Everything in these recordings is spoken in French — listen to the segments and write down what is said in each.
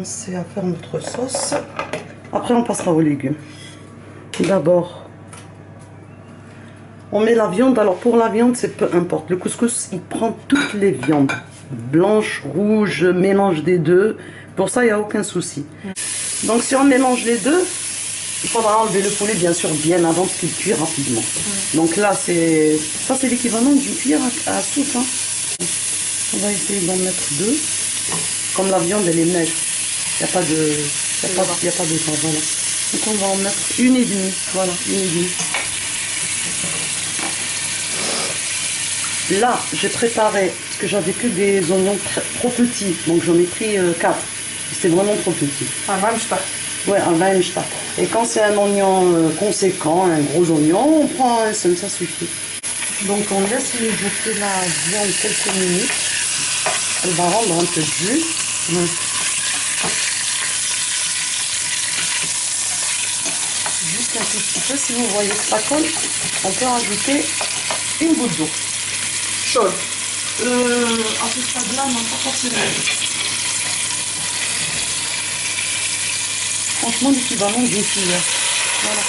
commencer à faire notre sauce. Après, on passera aux légumes. D'abord, on met la viande. Alors, pour la viande, c'est peu importe. Le couscous, il prend toutes les viandes. Blanche, rouge, mélange des deux. Pour ça, il n'y a aucun souci. Donc, si on mélange les deux, il faudra enlever le poulet, bien sûr, bien avant qu'il cuit rapidement. Donc là, ça c'est l'équivalent d'une cuillère à soupe. Hein. On va essayer d'en mettre 2. Comme la viande, elle est maigre. Il n'y a pas de temps, voilà. Donc on va en mettre 1,5. Voilà, 1,5. Là, j'ai préparé, parce que j'avais que des oignons trop petits. Donc j'en ai pris 4. C'était vraiment trop petit. Ouais, un 20 mishta. Et quand c'est un oignon conséquent, un gros oignon, on prend un seul, ça suffit. Donc on laisse mijoter la viande quelques minutes. Elle va rendre un peu de jus. Juste un tout petit peu, si vous voyez que ça colle, on peut rajouter une goutte d'eau. Chaude. À ce stade-là, non, pas forcément. Franchement, l'équivalent d'une cuillère. Voilà.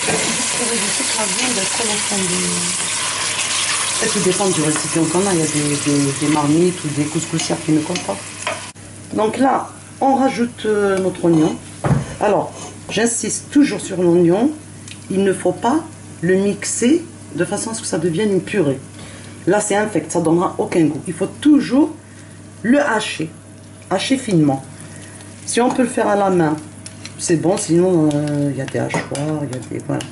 Juste pour éviter que la viande colle au fond du... Ça tout dépend du récipient qu'on a. Il y a des marmites ou des couscoussières qui ne collent pas. Donc là, on rajoute notre oignon. Alors, j'insiste toujours sur l'oignon. Il ne faut pas le mixer de façon à ce que ça devienne une purée. Là, c'est infect, ça ne donnera aucun goût. Il faut toujours le hacher finement. Si on peut le faire à la main, c'est bon, sinon il y a des hachoirs, il y a des... Voilà.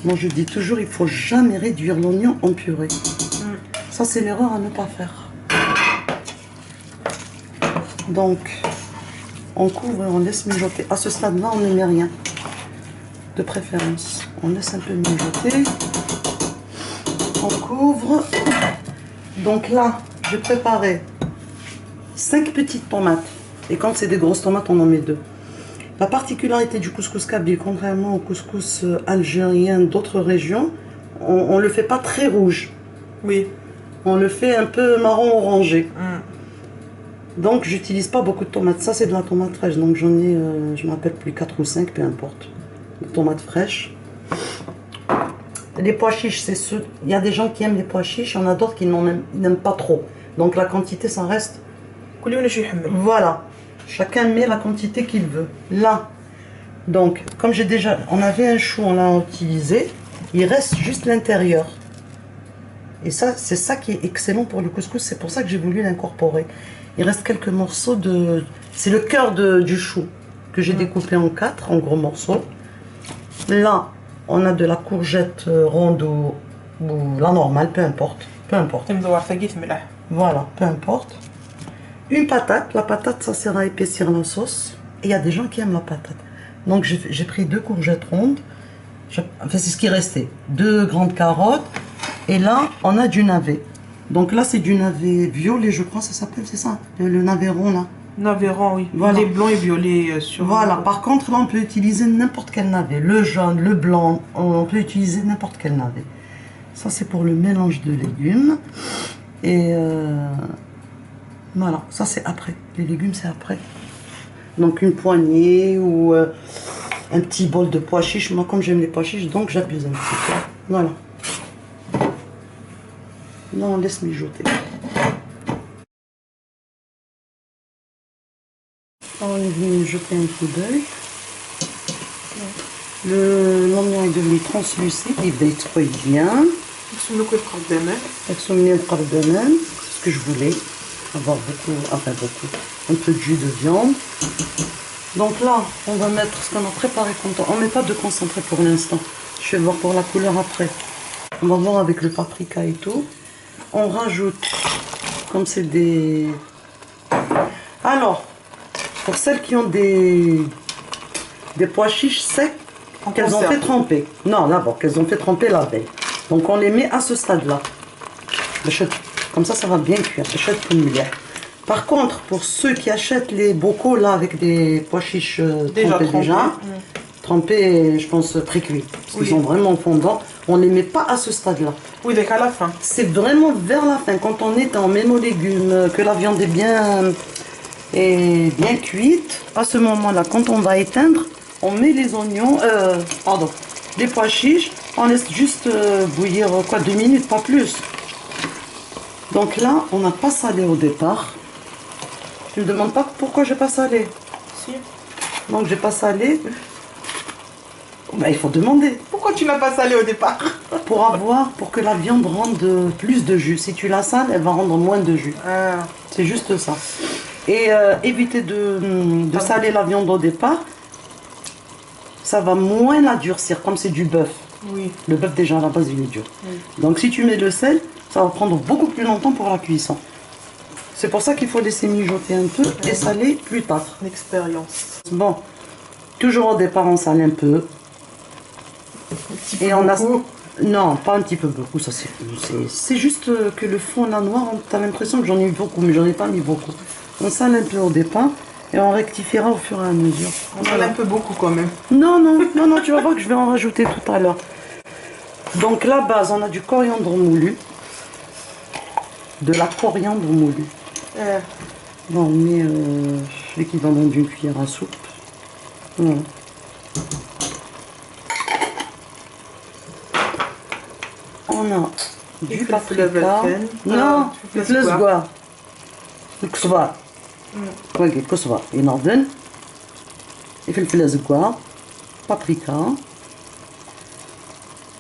Moi je dis toujours, il ne faut jamais réduire l'oignon en purée. Ça c'est l'erreur à ne pas faire. Donc, on couvre et on laisse mijoter. À ce stade-là, on ne met rien. De préférence. On laisse un peu mijoter. On couvre. Donc là, j'ai préparé 5 petites tomates. Et quand c'est des grosses tomates, on en met 2. La particularité du couscous kabyle, contrairement au couscous algérien d'autres régions, on ne le fait pas très rouge. Oui. On le fait un peu marron orangé. Donc, j'utilise pas beaucoup de tomates. Ça, c'est de la tomate fraîche. Donc, j'en ai, je ne me rappelle plus, 4 ou 5, peu importe. Des tomates fraîches. Les pois chiches, c'est ceux... Il y a des gens qui aiment les pois chiches, il y en a d'autres qui n'aiment pas trop. Donc, la quantité, ça reste... Voilà. Chacun met la quantité qu'il veut. Là, donc, comme j'ai déjà... On avait un chou, on l'a utilisé. Il reste juste l'intérieur. Et ça, c'est ça qui est excellent pour le couscous. C'est pour ça que j'ai voulu l'incorporer. Il reste quelques morceaux de... C'est le cœur du chou que j'ai découpé en 4, en gros morceaux. Là, on a de la courgette ronde ou la normale, peu importe. Peu importe. Voilà, peu importe. Une patate. La patate, ça sert à épaissir la sauce. Et il y a des gens qui aiment la patate. Donc, j'ai pris 2 courgettes rondes. Enfin, c'est ce qui restait. 2 grandes carottes. Et là, on a du navet. Donc là, c'est du navet violet, je crois, ça s'appelle, c'est ça? Le navet rond, là. Navet rond, oui. Voilà. Les blancs et violets sur... Voilà. Par contre, là, on peut utiliser n'importe quel navet. Le jaune, le blanc, on peut utiliser n'importe quel navet. Ça, c'est pour le mélange de légumes. Et voilà, ça, c'est après. Les légumes, c'est après. Donc, une poignée ou un petit bol de pois chiches. Moi, comme j'aime les pois chiches, donc j'abuse un petit peu. Voilà. Là, on laisse mijoter. On est venu jeter un coup d'œil. L'oignon est devenu translucide, il brille très bien. C'est ce que je voulais. Avoir beaucoup, enfin beaucoup, un peu de jus de viande. Donc là, on va mettre ce qu'on a préparé. On ne met pas de concentré pour l'instant. Je vais voir pour la couleur après. On va voir avec le paprika et tout. On rajoute, comme c'est des... Alors, pour celles qui ont des pois chiches secs, qu'elles ont fait tremper. Non, d'abord, qu'elles ont fait tremper la veille. Donc, on les met à ce stade-là. Comme ça, ça va bien cuire. Par contre, pour ceux qui achètent les bocaux, là, avec des pois chiches trempés, je pense, pré-cuits. Parce qu'ils sont vraiment fondants. On ne les met pas à ce stade-là. Oui, donc à la fin. C'est vraiment vers la fin. Quand on met nos légumes, que la viande est bien est bien cuite. À ce moment-là, quand on va éteindre, on met les oignons, les pois chiches. On laisse juste bouillir quoi, 2 minutes, pas plus. Donc là, on n'a pas salé au départ. Tu ne me demandes pas pourquoi j'ai pas salé. Si. Donc j'ai pas salé. Ben, il faut demander. Pourquoi tu n'as pas salé au départ? Pour que la viande rende plus de jus. Si tu la sales, elle va rendre moins de jus. Ah. C'est juste ça. Et éviter de saler la viande au départ. Ça va moins la durcir, comme c'est du bœuf. Oui. Le bœuf déjà à la base il est dur. Oui. Donc si tu mets le sel, ça va prendre beaucoup plus longtemps pour la cuisson. C'est pour ça qu'il faut laisser mijoter un peu et saler plus tard. L'expérience. Bon, toujours au départ on sale un peu. Un petit peu Et on a... beaucoup. Non, pas un petit peu beaucoup, ça c'est juste que le fond là noir, tu as l'impression que j'en ai eu beaucoup, mais j'en ai pas mis beaucoup. On sale un peu au départ et on rectifiera au fur et à mesure. On sale un peu beaucoup quand même. Non, tu vas voir que je vais en rajouter tout à l'heure. Donc la base, on a du coriandre moulu. De la coriandre moulue. Bon, on met l'équivalent d'une cuillère à soupe. Voilà. On a du paprika. Non, du flesgoir. Du ksvar. كواكي كزبر ينضن فلفل أزرق paprika.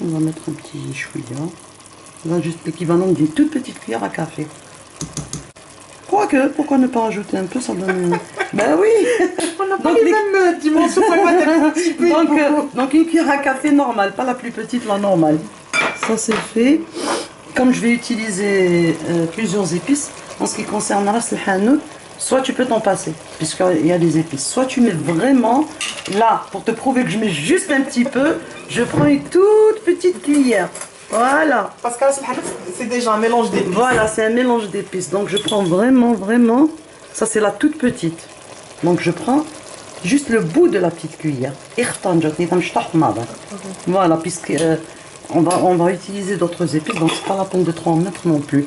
On va mettre un petit chouïa. Là, juste l'équivalent d'une toute petite cuillère à café. Quoique, pourquoi ne pas rajouter un peu, ça donne... Ben oui. On n'a pas les mêmes dimensions. Donc une cuillère à café normale, pas la plus petite, la normale. Ça c'est fait. Comme je vais utiliser plusieurs épices, en ce qui concerne ras el-hanout, soit tu peux t'en passer, puisqu'il y a des épices. Soit tu mets vraiment, là, pour te prouver que je mets juste un petit peu, je prends une toute petite cuillère. Voilà. Parce que c'est déjà un mélange d'épices. Voilà, c'est un mélange d'épices. Donc je prends vraiment, ça c'est la toute petite. Donc je prends juste le bout de la petite cuillère. Voilà, puisque on va utiliser d'autres épices, donc c'est pas la peine de trop en mettre non plus.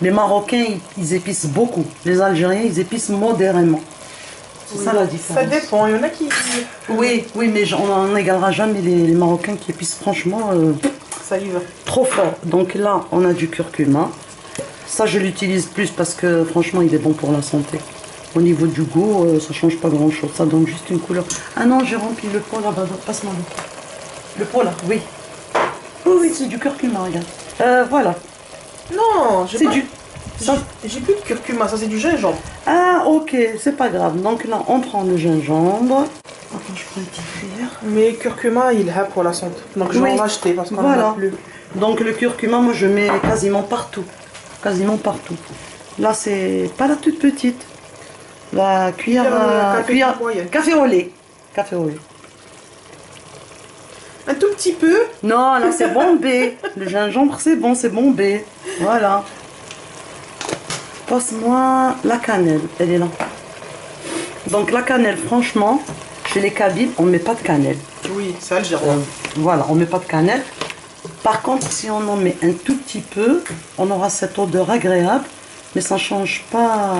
Les Marocains, ils épicent beaucoup. Les Algériens, ils épicent modérément. C'est ça la différence. Ça dépend, il y en a qui... Oui, mais on n'égalera jamais les Marocains qui épicent franchement Ça y va. trop fort. Donc là, on a du curcuma. Ça, je l'utilise plus parce que franchement, il est bon pour la santé. Au niveau du goût, ça change pas grand-chose. Ça donne juste une couleur. Ah non, j'ai rempli le pot là-bas. Passe-moi le pot. Le pot là, oui. Oui, c'est du curcuma, regarde. Voilà. Non, j'ai pas... J'ai plus de curcuma, ça c'est du gingembre. Ah, ok, c'est pas grave. Donc là, on prend le gingembre. Attends, je prends une petite cuillère. Mais curcuma, il est pour la santé. Donc je vais en racheter parce qu'on n'en a plus. Donc le curcuma, moi je mets quasiment partout. Quasiment partout. Là, c'est pas la toute petite. La cuillère... café au lait. Café au lait. Un tout petit peu. Non, là c'est bombé. Le gingembre c'est bon, c'est bombé. Voilà. Passe-moi la cannelle, elle est là. Donc la cannelle, franchement, chez les Kabyles, on ne met pas de cannelle. Oui, c'est algérien. Voilà, on ne met pas de cannelle. Par contre, si on en met un tout petit peu, on aura cette odeur agréable, mais ça ne change pas.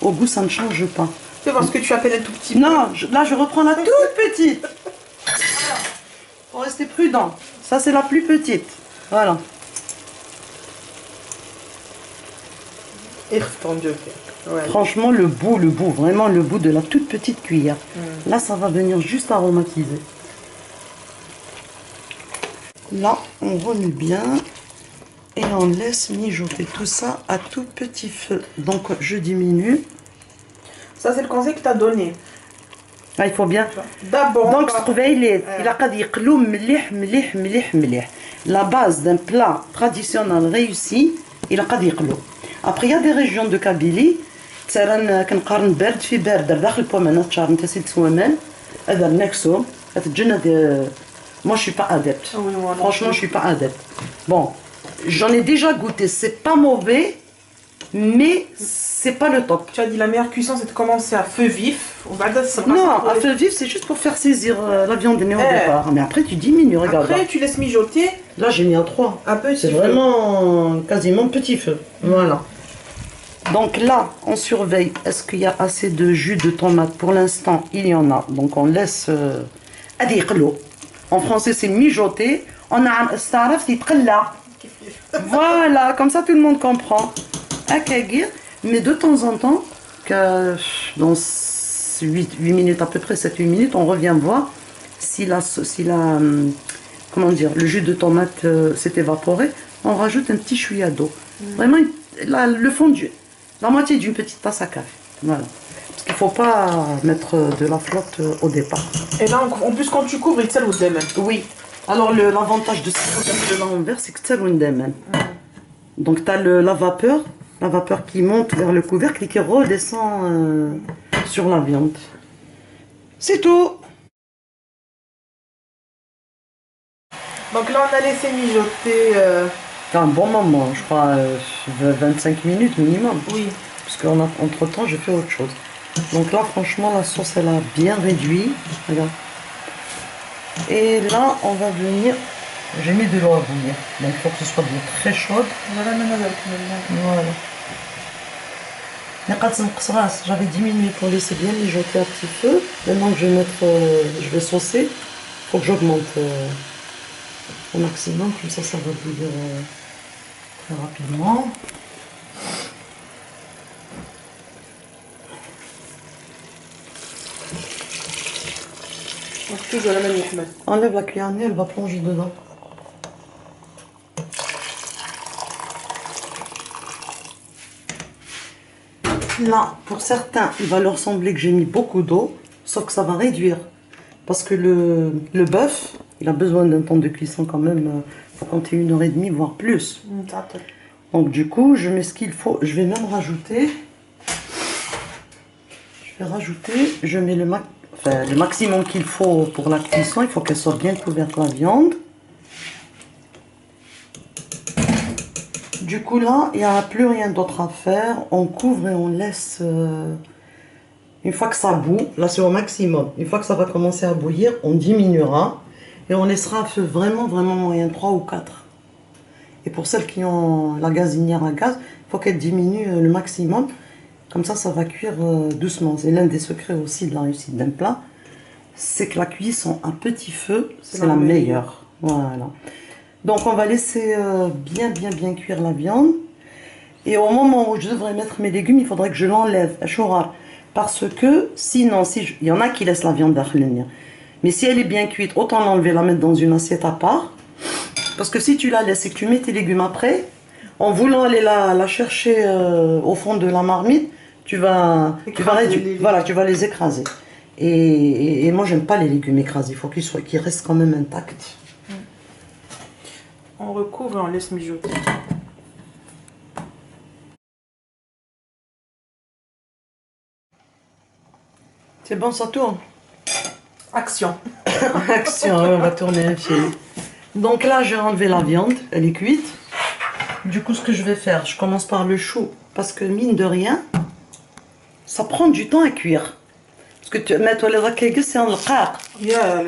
Au goût, ça ne change pas. C'est parce que tu appelles un tout petit peu. Non, là je reprends la toute petite. Faut rester prudent. Ça c'est la plus petite. Voilà. Ouais. Franchement, le bout, vraiment le bout de la toute petite cuillère. Là, ça va venir juste aromatiser. Là, on remet bien et on laisse mijoter tout ça à tout petit feu. Donc, je diminue. Ça, c'est le conseil que tu as donné. Ah, il faut bien. D'abord. Donc, il a dit la base d'un plat traditionnel réussi, il a dit. Après, il y a des régions de Kabylie, كنقارن بارد في بارد داخل البومانات شهر انت سيد سوامل هذا نكسو هتجينا moi je suis pas adepte. Oui, voilà. Franchement, je suis pas adepte. Bon, j'en ai déjà goûté, c'est pas mauvais, mais c'est pas le top. Tu as dit la meilleure cuisson c'est de commencer à feu vif. Non, à feu vif, c'est juste pour faire saisir la viande née au départ. Mais après, tu diminues, regarde. Après, tu laisses mijoter. Là, j'ai mis à 3. Un petit c'est feu. vraiment quasiment petit feu. Voilà. Donc là, on surveille. Est-ce qu'il y a assez de jus de tomate? Pour l'instant, il y en a. Donc on laisse... En français, c'est mijoter. On a un staraf, c'est là. Voilà, comme ça tout le monde comprend. Akagir. Mais de temps en temps, que dans 8 minutes à peu près, 7-8 minutes, on revient voir si comment dire, le jus de tomate s'est évaporé. On rajoute un petit chouïa d'eau. Vraiment, le fondu. La moitié d'une petite tasse à café. Voilà. Parce qu'il ne faut pas mettre de la flotte au départ. Et là, en plus, quand tu couvres, il ou même. Oui. Alors, l'avantage de ce là en verre, c'est que c'est une même. Donc, tu as la vapeur qui monte vers le couvercle et qui redescend sur la viande. C'est tout. Donc là, on a laissé mijoter. Un bon moment, je crois 25 minutes minimum. Oui. Parce qu'entre temps, j'ai fait autre chose. Donc là, franchement, la sauce, elle a bien réduit. Regarde. Et là, on va venir... J'ai mis de l'eau à bouillir. Donc il faut que ce soit de l'eau très chaude. Voilà. J'avais diminué pour laisser bien mijoter à petit feu. Maintenant que je vais saucer, il faut que j'augmente au maximum. Comme ça va bouillir très rapidement. Enlève la cuillère, elle va plonger dedans. Là, pour certains, il va leur sembler que j'ai mis beaucoup d'eau, sauf que ça va réduire. Parce que le bœuf, il a besoin d'un temps de cuisson quand même, faut compter 1h30, voire plus. Donc du coup, je mets ce qu'il faut. Je vais même rajouter... Je mets le maximum qu'il faut pour la cuisson. Il faut qu'elle soit bien couverte la viande. Du coup là, il n'y a plus rien d'autre à faire. On couvre et on laisse... Une fois que ça bout, là c'est au maximum. Une fois que ça va commencer à bouillir, on diminuera. Et on laissera à feu vraiment moyen, 3 ou 4. Et pour celles qui ont la gazinière à gaz, il faut qu'elle diminue le maximum. Comme ça va cuire doucement. C'est l'un des secrets aussi de la réussite d'un plat. C'est que la cuisson à petit feu, c'est la meilleure. Voilà. Donc on va laisser bien cuire la viande. Et au moment où je devrais mettre mes légumes, il faudrait que je l'enlève. Parce que sinon, il y en a qui laissent la viande d'arlenir. Mais si elle est bien cuite, autant l'enlever, la mettre dans une assiette à part. Parce que si tu la laisses et que tu mets tes légumes après, en voulant aller la chercher au fond de la marmite, tu vas les écraser. Et moi, j'aime pas les légumes écrasés. Il faut qu'ils restent quand même intacts. On recouvre et on laisse mijoter. C'est bon, ça tourne. Action. Action, on va tourner un film. Donc là, j'ai enlevé la viande, elle est cuite. Du coup, ce que je vais faire, je commence par le chou. Parce que mine de rien, ça prend du temps à cuire. Parce que tu mets les rakegis, c'est un rare.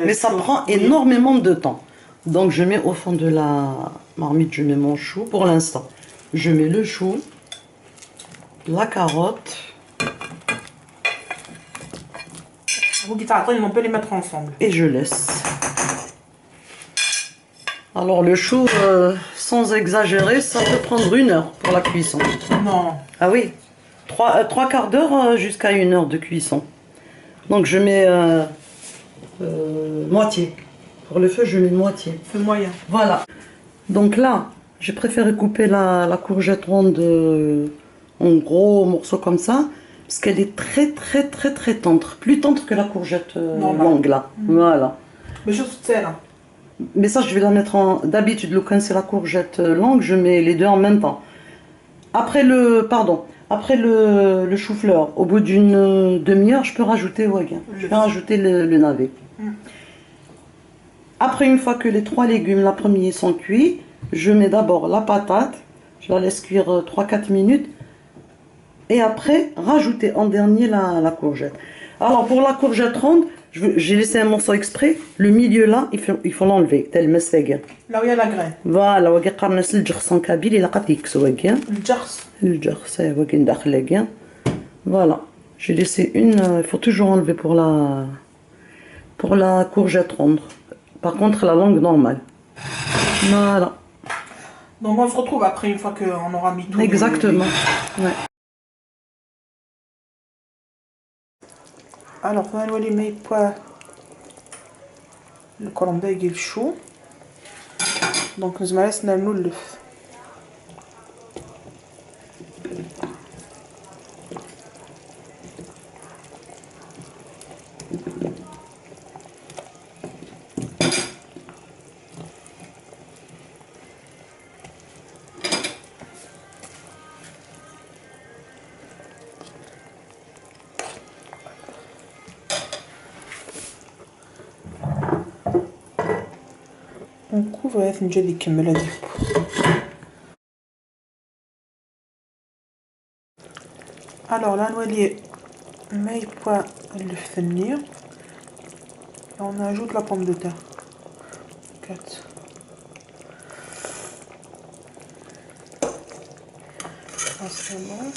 Mais ça prend énormément de temps. Donc je mets au fond de la marmite, je mets mon chou pour l'instant. Je mets le chou, la carotte. Vous dites après, on peut les mettre ensemble. Et je laisse. Alors le chou, sans exagérer, ça peut prendre 1 heure pour la cuisson. Non. Ah oui, 3 quarts d'heure jusqu'à 1 heure de cuisson. Donc je mets moitié. Pour le feu, je mets moitié. Feu moyen. Voilà. Donc là, j'ai préféré couper la courgette ronde en gros morceaux comme ça. Parce qu'elle est très tendre. Plus tendre que la courgette longue là. Voilà. Mais juste celle-là. Mais ça, je vais la mettre en... D'habitude, quand c'est la courgette longue, je mets les deux en même temps. Après le chou-fleur, au bout d'une demi-heure, je peux rajouter le navet. Après, une fois que les 3 légumes, la première, sont cuits, je mets d'abord la patate. Je la laisse cuire 3-4 minutes. Et après, rajouter en dernier la courgette. Alors, pour la courgette ronde, J'ai laissé un morceau exprès. Le milieu là, il faut l'enlever. Tel mesfega. Là où il y a la graine. Voilà, وقي قرنس الجرس en kabyle il a قد يكسوكيا. الجرس. وقي ندخل. Voilà. J'ai laissé une. Il faut toujours enlever pour la courgette ronde. Par contre, la langue normale. Voilà. Donc on se retrouve après une fois qu'on aura mis tout. Exactement. Ouais. Alors, on va aller mettre le colombé qui est chaud. Donc, nous allons laisser nous le. On couvre avec une jolie caméra. Alors là, on va aller mettre le finir. Et on ajoute la pomme de terre. 4. Ça c'est bon.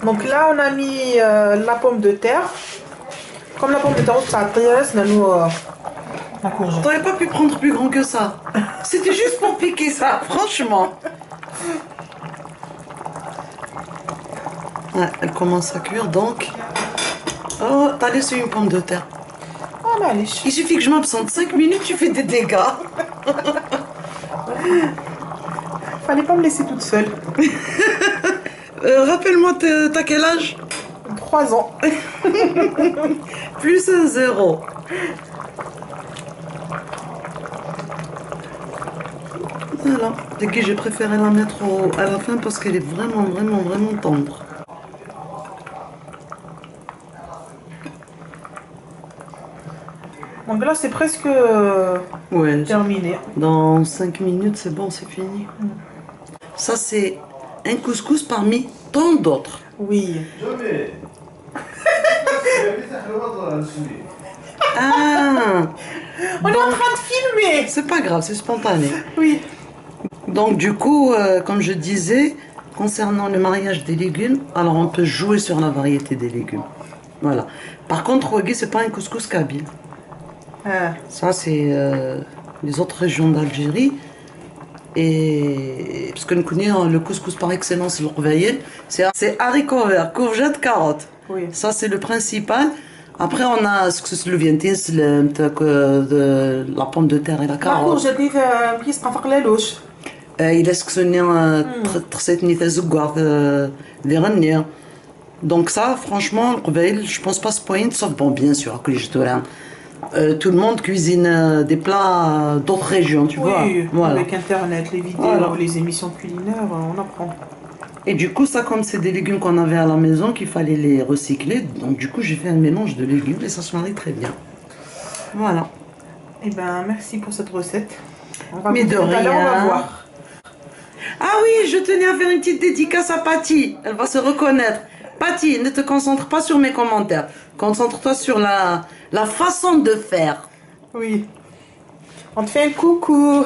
Donc là, on a mis la pomme de terre. Comme la pomme de terre, ça intéresse, nous la courgette. T'aurais pas pu prendre plus grand que ça. C'était juste pour piquer ça, franchement. Ouais, elle commence à cuire donc. Oh, t'as laissé une pomme de terre. Ah, allez. Il suffit que je m'absente 5 minutes, tu fais des dégâts. Fallait pas me laisser toute seule. Rappelle-moi, t'as quel âge? 3 ans. Plus un 0. Voilà. Dès que j'ai préféré la mettre à la fin parce qu'elle est vraiment, vraiment, vraiment tendre. Donc là, c'est presque Ouais. terminé. Dans 5 minutes, c'est bon, c'est fini. Ça, c'est un couscous parmi tant d'autres. Oui. Ah, On est en train de filmer. c'est pas grave, c'est spontané. Oui. Donc du coup, comme je disais, concernant le mariage des légumes, alors on peut jouer sur la variété des légumes. Voilà. Par contre, Ouagui, c'est pas un couscous kabyle. Ah. Ça, c'est les autres régions d'Algérie. Et parce que nous connaissons le couscous par excellence, le Rouveil, c'est haricots verts, courgettes, carottes. Oui. Ça, c'est le principal. Après, on a ce que c'est le vientis, la pomme de terre et la La carotte. courgette, qui se fait la louche. Il est ce donc ça, franchement, le Rouveil, je pense pas se pointe, sauf bon, bien sûr, que tout le monde cuisine des plats d'autres régions, tu vois. Voilà. Avec Internet, les vidéos, voilà. Les émissions culinaires, on apprend. Et du coup, ça, comme c'est des légumes qu'on avait à la maison, qu'il fallait les recycler, donc du coup, j'ai fait un mélange de légumes et ça se marie très bien. Voilà. Eh ben, merci pour cette recette. Mais de rien. On va voir. Ah oui, je tenais à faire une petite dédicace à Patty. Elle va se reconnaître. Patty, ne te concentre pas sur mes commentaires. Concentre-toi sur la façon de faire. Oui. On te fait un coucou.